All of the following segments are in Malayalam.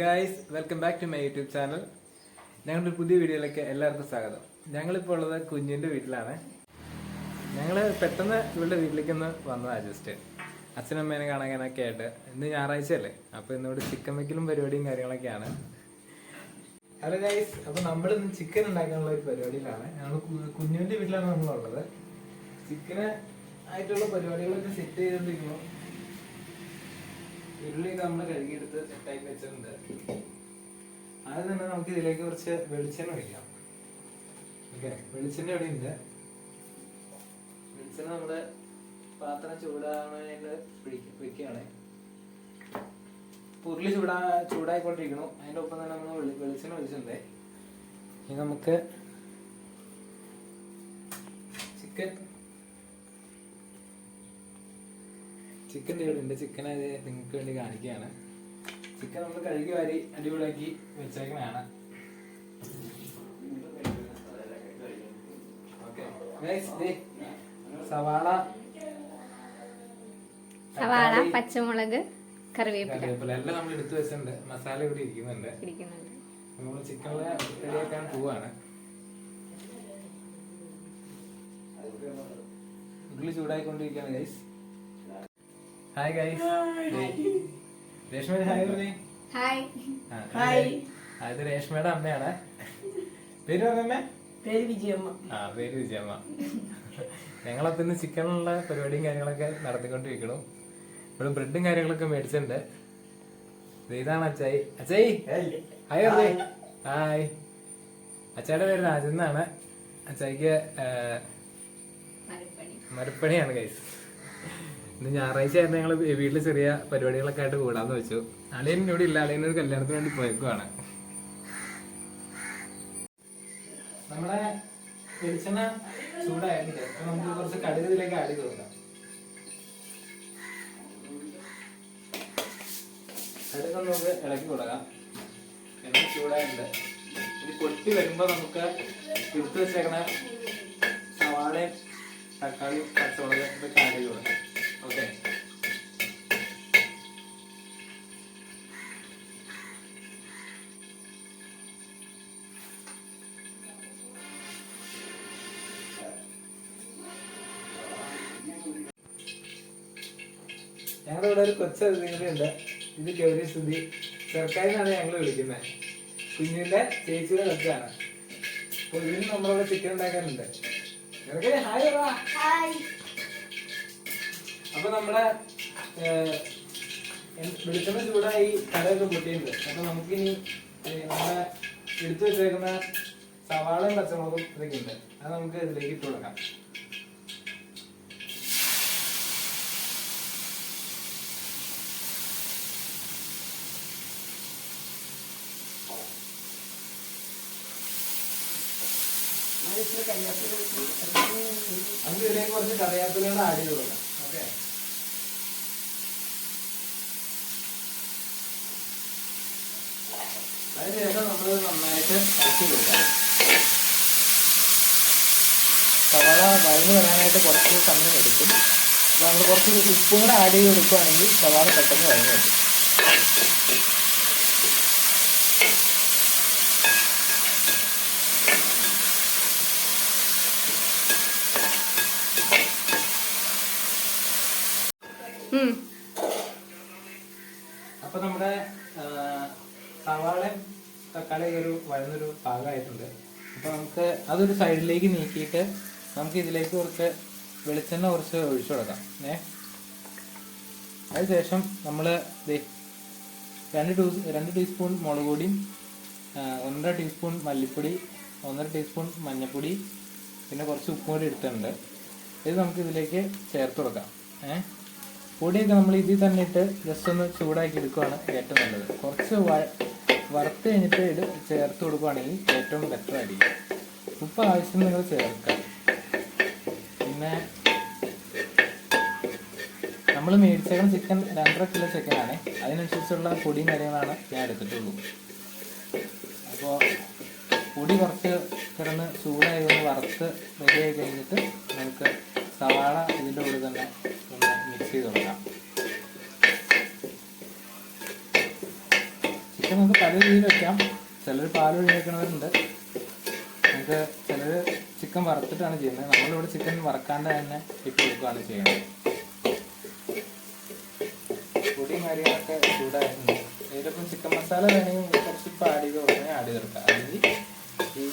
Guys, welcome back to my YouTube channel. ഞങ്ങളുടെ പുതിയ വീഡിയോയിലേക്ക് എല്ലാവർക്കും സ്വാഗതം. ഞങ്ങളിപ്പോൾ ഉള്ളത് കുഞ്ഞിൻ്റെ വീട്ടിലാണ്. ഞങ്ങൾ പെട്ടെന്ന് ഇവളുടെ വീട്ടിലേക്ക് ഒന്ന് വന്നതാണ്. ജസ്റ്റ് അച്ഛനമ്മേനെ കാണാനൊക്കെ ആയിട്ട്. ഇന്ന് ഞായറാഴ്ചയല്ലേ, അപ്പോൾ ഇന്നിവിടെ ചിക്കൻ വെക്കലും പരിപാടിയും കാര്യങ്ങളൊക്കെയാണ്. ഹലോ ഗായ്സ്, അപ്പോൾ നമ്മളിന്ന് ചിക്കൻ ഉണ്ടാക്കാനുള്ള ഒരു പരിപാടിയിലാണ്. ഞങ്ങൾ കുഞ്ഞിൻ്റെ വീട്ടിലാണ് നമ്മളുള്ളത്. ചിക്കന് ആയിട്ടുള്ള പരിപാടികളൊക്കെ സെറ്റ് ചെയ്തുകൊണ്ടിരിക്കുന്നു. ഉള്ളിയൊക്കെ നമ്മൾ കഴുകിയെടുത്ത് സെറ്റാക്കി വെച്ചിട്ടുണ്ട്. ആദ്യം തന്നെ നമുക്ക് ഇതിലേക്ക് കുറച്ച് വെളിച്ചെണ്ണ ഒഴിക്കാം. ഓക്കെ, വെളിച്ചെണ്ണ ഇവിടെ ഉണ്ട്. വെളിച്ചെണ്ണ നമ്മുടെ പാത്രം ചൂടാകാനായിട്ട് വെക്കുകയാണ്. ഉരുളി ചൂടായിക്കൊണ്ടിരിക്കണു. അതിൻ്റെ ഒപ്പം തന്നെ നമ്മൾ വെളിച്ചെണ്ണ ഒഴിച്ചിട്ടുണ്ട്. ഇനി നമുക്ക് ചിക്കൻ ഇവിടെ ഉണ്ട്. ചിക്കൻ അത് നിങ്ങൾക്ക് വേണ്ടി കാണിക്കുകയാണ്. ചിക്കൻ നമ്മൾ കഴുകി വാരി അടിപൊളിയാക്കി വെച്ചേക്കണതാണ്. സവാള, പച്ചമുളക്, കറിവേപ്പില എല്ലാം നമ്മൾ എടുത്തു വെച്ചിട്ടുണ്ട്. മസാല ഇവിടെ ഇരിക്കുന്നുണ്ട്. നമ്മൾ ചിക്കനിലെ റെഡിയാക്കാൻ പോവാണ്. ഉള്ളി ചൂടായിക്കൊണ്ടിരിക്കുകയാണ് guys. Hi guys, Reshma hi പറഞ്ഞേ. ഇത് രേഷ്മയുടെ അമ്മയാണ്. പേര് പറഞ്ഞ പേര് വിജയമ്മ. പേര് വിജയമ്മ. ഞങ്ങളപ്പോ ഇന്ന് ചിക്കനുള്ള പരിപാടിയും കാര്യങ്ങളൊക്കെ നടത്തിക്കൊണ്ടിരിക്കണു. ഇവിടെ ബ്രെഡും കാര്യങ്ങളൊക്കെ മേടിച്ചിട്ടുണ്ട്. ഇതാണ് അച്ചായി. അച്ചായി ഹായ് പറഞ്ഞേ. ഹായ്. അച്ചായുടെ പേര് രാജൻ എന്നാണ്. അച്ചായിക്ക് മരപ്പണിയാണ് ഗൈസ്. ഇന്ന് ഞായറാഴ്ച ആയിരുന്നു. ഞങ്ങൾ വീട്ടിൽ ചെറിയ പരിപാടികളൊക്കെ ആയിട്ട് കൂടാന്ന് വെച്ചു. അളിയൻ ഇവിടെ ഇല്ല. അളിയൻ ഒരു കല്യാണത്തിന് വേണ്ടി പോയേക്കുവാണ്. നമ്മുടെ വെളിച്ചെണ്ണ ചൂടായിട്ടുണ്ട്. അപ്പൊ നമുക്ക് കുറച്ച് കടുക് ഇതിലേക്ക് ആഡ് ചെയ്ത് കൊടുക്കാം. കടുക് നമുക്ക് ഇളക്കി കൊടുക്കാം. എണ്ണ ചൂടായിട്ടുണ്ട്. ഇത് പൊട്ടി വരുമ്പോ നമുക്ക് എടുത്ത് വെച്ചേക്കണ സവാളയും തക്കാളിയും പച്ചമുളക് ഇതൊക്കെ ആഡ് ചെയ്ത് കൊടുക്കാം. ഓക്കെ, ഞങ്ങളുടെ ഇവിടെ ഒരു കൊച്ചതിഥികളുണ്ട്. ഇത് ഗൗരി സ്തുതി. ചെറുക്കാരിന്നാണ് ഞങ്ങൾ വിളിക്കുന്നത്. കുഞ്ഞിന്റെ ചേച്ചിയുടെ കൊച്ചാണ്. അപ്പോൾ ഇതിന് നമ്മളിവിടെ ചിക്കൻ ഉണ്ടാക്കാനുണ്ട്. ഹായ്. അപ്പൊ നമ്മുടെ വെളിച്ചെണ്ണ ചൂടായി കടയൊക്കെ പൊട്ടിയിട്ടുണ്ട്. അപ്പൊ നമുക്കിനി നമ്മളെ എടുത്തു വെച്ചേക്കുന്ന സവാളയും പച്ചമുളകും ഇതൊക്കെ ഉണ്ട്. അത് നമുക്ക് ഇതിലേക്ക് ഇട്ട് കൊടുക്കാം. നമുക്ക് ഇതിലേക്ക് കുറച്ച് കറിവേപ്പിലയുടെ ആഡ് ചെയ്ത് കൊടുക്കാം. ഓക്കെ, അതിനുശേഷം നമ്മൾ നന്നായിട്ട് ഇളക്കി കൊടുക്കാം. സവാള വഴന്ന് വരാനായിട്ട് കുറച്ച് സമയം എടുക്കും. അപ്പോൾ നമ്മൾ കുറച്ച് ഉപ്പും കൂടെ ആഡ് ചെയ്ത് കൊടുക്കുകയാണെങ്കിൽ സവാള പെട്ടെന്ന് വഴന്ന് വരും. അപ്പൊ നമ്മുടെ സവാളയും തക്കാളിയും ഒരു വഴന്നൊരു പാകമായിട്ടുണ്ട്. അപ്പൊ നമുക്ക് അതൊരു സൈഡിലേക്ക് നീക്കിയിട്ട് നമുക്ക് ഇതിലേക്ക് കുറച്ച് വെളിച്ചെണ്ണ കുറച്ച് ഒഴിച്ചു കൊടുക്കാം. അതിനുശേഷം നമ്മൾ 2 ടീസ്പൂൺ മുളക് പൊടിയും 1.5 ടീസ്പൂൺ മല്ലിപ്പൊടി, 1.5 ടീസ്പൂൺ മഞ്ഞൾപ്പൊടി, പിന്നെ കുറച്ച് ഉപ്പും കൂടി എടുത്തിട്ടുണ്ട്. ഇത് നമുക്ക് ഇതിലേക്ക് ചേർത്ത് കൊടുക്കാം. പൊടിയൊക്കെ നമ്മൾ ഇതിൽ തന്നെ ഇട്ട് ജസ്റ്റ് ഒന്ന് ചൂടാക്കി എടുക്കുകയാണ് ഏറ്റവും നല്ലത്. കുറച്ച് വറുത്ത് കഴിഞ്ഞിട്ട് ഇത് ചേർത്ത് കൊടുക്കുകയാണെങ്കിൽ ഏറ്റവും ബെറ്റർ ആയിരിക്കും. ഉപ്പ് ആവശ്യം നിങ്ങൾ ചേർക്കാം. പിന്നെ നമ്മൾ മേടിച്ചേക്കുന്ന ചിക്കൻ 2.5 കിലോ ചിക്കനാണ്. അതിനനുസരിച്ചുള്ള പൊടിയും കാര്യങ്ങളാണ് ഞാൻ എടുത്തിട്ടുള്ളൂ. അപ്പോൾ പൊടി കുറച്ച് കിടന്ന് ചൂടായി ഒന്ന് വറുത്ത് റെഡിയായി കഴിഞ്ഞിട്ട് നമുക്ക് സവാള ഇതിൻ്റെ കൂടെ തന്നെ ഒന്ന് മിക്സ് ചെയ്ത് കൊടുക്കാം. ചിക്കൻ നമുക്ക് പല രീതിയിൽ വെക്കാം. ചിലർ പാൽ ഒഴിഞ്ഞ് വെക്കണവരുണ്ട്. നമുക്ക് ചിലർ ചിക്കൻ വറുത്തിട്ടാണ് ചെയ്യുന്നത്. നമ്മളിവിടെ ചിക്കൻ വറക്കാണ്ട് തന്നെ ഇട്ട് കൊടുക്കുകയാണ് ചെയ്യുന്നത്. പൊടിയും കാര്യങ്ങളൊക്കെ ചൂടായിട്ടുണ്ട്. ഇതിലിപ്പം ചിക്കൻ മസാല വേണമെങ്കിൽ കുറച്ച് ഇപ്പം ആഡ് ചെയ്ത് കൊടുക്കണമെങ്കിൽ ആഡ് ചെയ്ത് കൊടുക്കാം. അല്ലെങ്കിൽ ഈ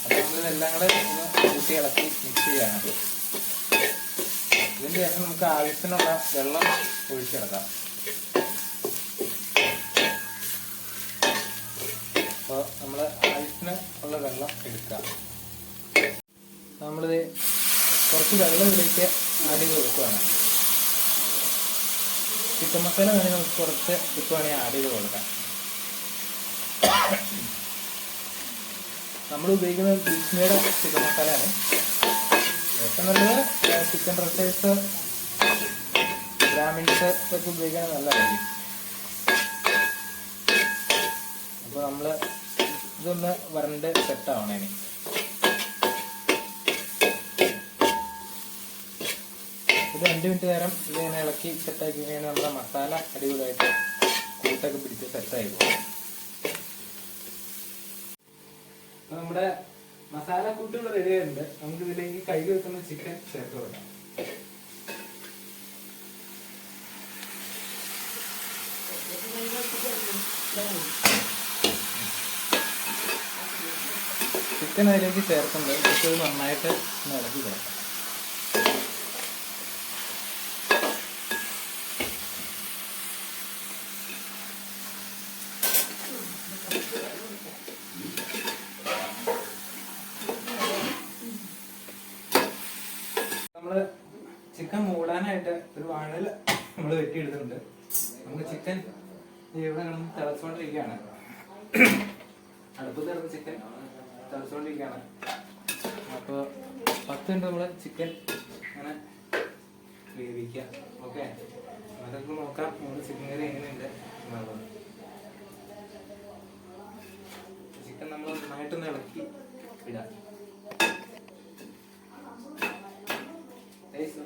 അപ്പം നമ്മളിതെല്ലാം കൂടെ ഒന്ന് കൂട്ടി ഇളക്കി മിക്സ് ചെയ്യണം. ഇതിന് ശേഷം നമുക്ക് ആവശ്യത്തിനുള്ള വെള്ളം ഒഴിച്ചെടുക്കാം. അപ്പോൾ നമ്മൾ ആവശ്യത്തിന് ഉള്ള വെള്ളം എടുക്കുക. നമ്മളിത് കുറച്ച് വെള്ളം ഇതിലേക്ക് ആഡ് ചെയ്ത് കൊടുക്കുകയാണ്. ചിക്കൻ മസാല വേണമെങ്കിൽ നമുക്ക് കുറച്ച് ഇപ്പം വേണമെങ്കിൽ ആഡ് ചെയ്ത് കൊടുക്കാം. നമ്മൾ ഉപയോഗിക്കുന്നത് ബിസ്മിയുടെ ചിക്കൻ മസാലയാണ്. ഏറ്റവും നല്ലത് ചിക്കൻ റൈസേഴ്സ്, ബ്രാഹ്മിൻസ് ഒക്കെ ഉപയോഗിക്കാൻ നല്ലതായിരിക്കും. അപ്പോൾ നമ്മൾ ഇതൊന്ന് വരണ്ട് സെറ്റാവണം. ഇനി ഇത് 2 മിനിറ്റ് നേരം ഇതിനെ ഇളക്കി സെറ്റാക്കി കഴിഞ്ഞാൽ നമ്മുടെ മസാല അടിപൊളിയായിട്ട് കൂട്ടൊക്കെ പിടിച്ച് സെറ്റായി പോകും. അപ്പോൾ നമ്മുടെ മസാല കൂട്ടുകൾ റെഡി ആയിട്ടുണ്ട്. നമുക്ക് ഇതിലേക്ക് കഴുകി വെക്കുന്ന ചിക്കൻ ചേർത്ത് കൊടുക്കാം. ചിക്കൻ അതിലേക്ക് ചേർക്കുന്നത് നമുക്ക് നന്നായിട്ട് ഇളക്കി കൊടുക്കാം. നമ്മള് ചിക്കൻ മൂടാനായിട്ട് ഒരു വാഴയില നമ്മൾ വെട്ടിയെടുത്തിട്ടുണ്ട്. നമുക്ക് ചിക്കൻ ഇവിടെ കിടന്ന് തിളച്ചുകൊണ്ടിരിക്കുകയാണ്. അടുപ്പത്ത് കിടന്ന് ചിക്കൻ തിളച്ചുകൊണ്ടിരിക്കുകയാണ്. അപ്പോൾ 10 മിനിറ്റ് നമ്മൾ ചിക്കൻ അങ്ങനെ വേവിക്കുക. ഓക്കെ, അതൊക്കെ നോക്കാം നമ്മുടെ ചിക്കൻ കറി എങ്ങനെയുണ്ട് എന്നുള്ളത്. ചിക്കൻ നമ്മൾ നന്നായിട്ടൊന്ന് ഇളക്കി ഇടാം.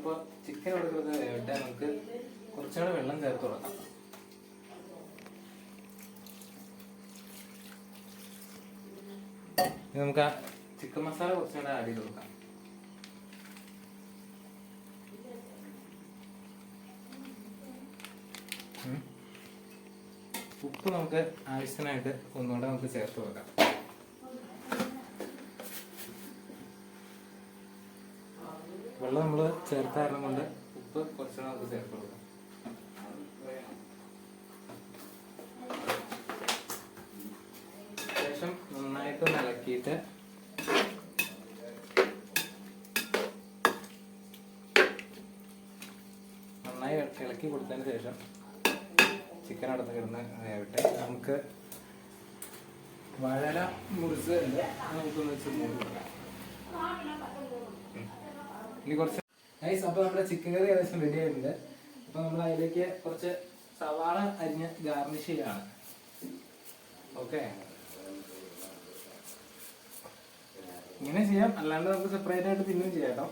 അപ്പോൾ ചിക്കൻ കൊടുക്കുന്നത് വേവട്ടെ. നമുക്ക് കുറച്ചുകൂടെ വെള്ളം ചേർത്ത് കൊടുക്കാം. നമുക്ക് ആ ചിക്കൻ മസാല കുറച്ചുകൂടെ ആഡ് ചെയ്ത് കൊടുക്കാം. ഉപ്പ് നമുക്ക് ആവശ്യത്തിനായിട്ട് ഒന്നുകൂടെ നമുക്ക് ചേർത്ത് കൊടുക്കാം. വെള്ളം നമ്മൾ ചേർത്ത കാരണം കൊണ്ട് ഉപ്പ് കുറച്ചുകൂടെ നമുക്ക് ചേർത്ത് കൊടുക്കാം. ശേഷം നന്നായിട്ട് ഇളക്കിയിട്ട് നന്നായി ഇളക്കി കൊടുത്തതിന് ശേഷം ചിക്കൻ അടുത്ത് കിടന്ന് വേവട്ടെ. നമുക്ക് വാഴല മുറിച്ച് നമുക്കൊന്ന് വെച്ച് മൂടി കൊടുക്കാം. ഇനി കുറച്ച് നൈസ്. അപ്പോൾ നമ്മുടെ ചിക്കൻ കറി ഏകദേശം റെഡി ആയിട്ടുണ്ട്. അപ്പോൾ നമ്മൾ അതിലേക്ക് കുറച്ച് സവാള അരിഞ്ഞ് ഗാർണിഷ് ചെയ്യാണ്. ഓക്കെ, ഇങ്ങനെ ചെയ്യാം, അല്ലാണ്ട് നമുക്ക് സെപ്പറേറ്റ് ആയിട്ട് പിന്നെയും ചെയ്യാം കേട്ടോ.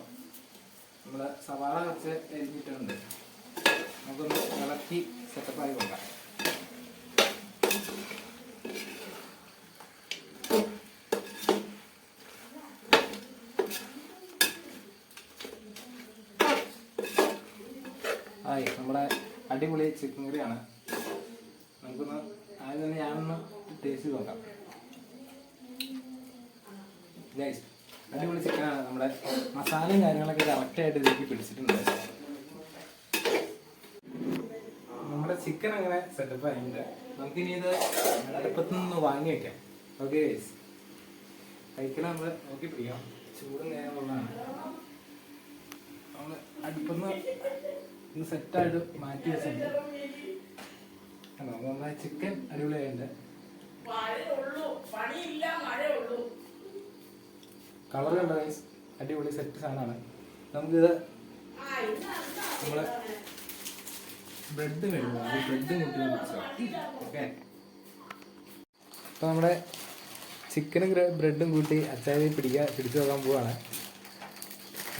നമ്മൾ സവാള കുറച്ച് അരിഞ്ഞിട്ടുണ്ട്. നമുക്കൊന്ന് ഇളക്കി സെറ്റപ്പായി കൊടുക്കാം. ആയി നമ്മുടെ അടിപൊളി ചിക്കൻ കറിയാണ്. നമുക്കൊന്ന് ആദ്യം തന്നെ ഞാനൊന്ന് ടേസ്റ്റ് ചെയ്ത് നോക്കാം. ഗൈസ്, അടിപൊളി ചിക്കനാണ്. നമ്മുടെ മസാലയും കാര്യങ്ങളൊക്കെ കറക്റ്റായിട്ട് ഇതിലേക്ക് പിടിച്ചിട്ടുണ്ട്. നമ്മുടെ ചിക്കൻ അങ്ങനെ സെറ്റപ്പ് ആയിട്ടുണ്ട്. നമുക്കിനി ഇത് അടുപ്പത്തു നിന്ന് വാങ്ങി വയ്ക്കാം. ഓക്കെ ഗൈസ്, കഴിക്കൽ നമ്മൾ നോക്കി പിടിക്കാം. ചൂടും കാര്യങ്ങളുള്ളതാണ്. നമ്മൾ അടുപ്പൊന്ന് ഇത് സെറ്റായിട്ട് മാറ്റി വെച്ചിട്ടുണ്ട്. നമ്മുടെ ചിക്കൻ അടിപൊളിയായിട്ടുണ്ട്. കളർ കണ്ട ഗൈസ്, അടിപൊളി സെറ്റ് സാധനമാണ്. നമുക്കിത് നമ്മള് ബ്രെഡ് വേണം. ബ്രെഡ് കൂട്ടി ഓക്കെ. അപ്പോൾ നമ്മുടെ ചിക്കനും ബ്രെഡും കൂട്ടി അച്ചായി പിടിച്ചു നോക്കാൻ പോവാണ്.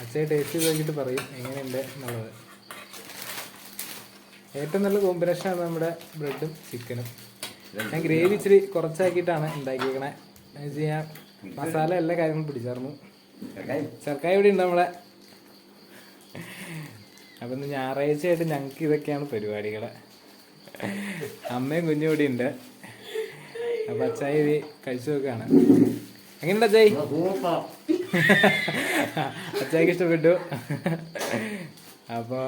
അച്ചായി ടേസ്റ്റ് ചെയ്ത് നോക്കിയിട്ട് പറയും എങ്ങനെയുണ്ട് എന്നുള്ളത്. ഏറ്റവും നല്ല കോമ്പിനേഷനാണ് നമ്മുടെ ബ്രെഡും ചിക്കനും. ഞാൻ ഗ്രേവി ഇച്ചിരി കുറച്ചാക്കിയിട്ടാണ് ഉണ്ടാക്കിയേക്കണേ. എന്ന് വെച്ച് കഴിഞ്ഞാൽ മസാല എല്ലാ കാര്യങ്ങളും പിടിച്ചേർന്നു. ചെറുക്കായ ഇവിടെ ഉണ്ട് നമ്മളെ. അപ്പം ഇന്ന് ഞായറാഴ്ചയായിട്ട് ഞങ്ങൾക്ക് ഇതൊക്കെയാണ് പരിപാടികൾ. അമ്മയും കുഞ്ഞും ഇവിടെ ഉണ്ട്. അപ്പം അച്ചായി ഇത് കഴിച്ചു നോക്കുകയാണ്. എങ്ങനെയുണ്ട് അച്ചായി? അച്ചായിക്ക് ഇഷ്ടപ്പെട്ടു. അപ്പോൾ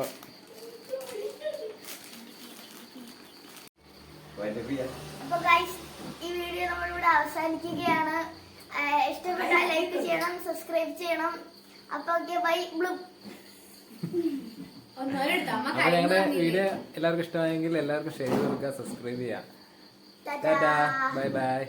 അപ്പൊ ഗൈസ് ഈ വീഡിയോ നമ്മളിവിടെ അവസാനിക്കുകയാണ്. ഇഷ്ടപ്പെട്ടാൽ ലൈക്ക് ചെയ്യണം, സബ്സ്ക്രൈബ് ചെയ്യണം. അപ്പൊ ഓക്കെ, ബൈ. അപ്പോൾ ഞങ്ങളുടെ വീഡിയോ എല്ലാവർക്കും ഇഷ്ടമായെങ്കിൽ എല്ലാവർക്കും ഷെയർ ചെയ്ത് കൊടുക്കുക, സബ്സ്ക്രൈബ് ചെയ്യുക. Tata, bye bye.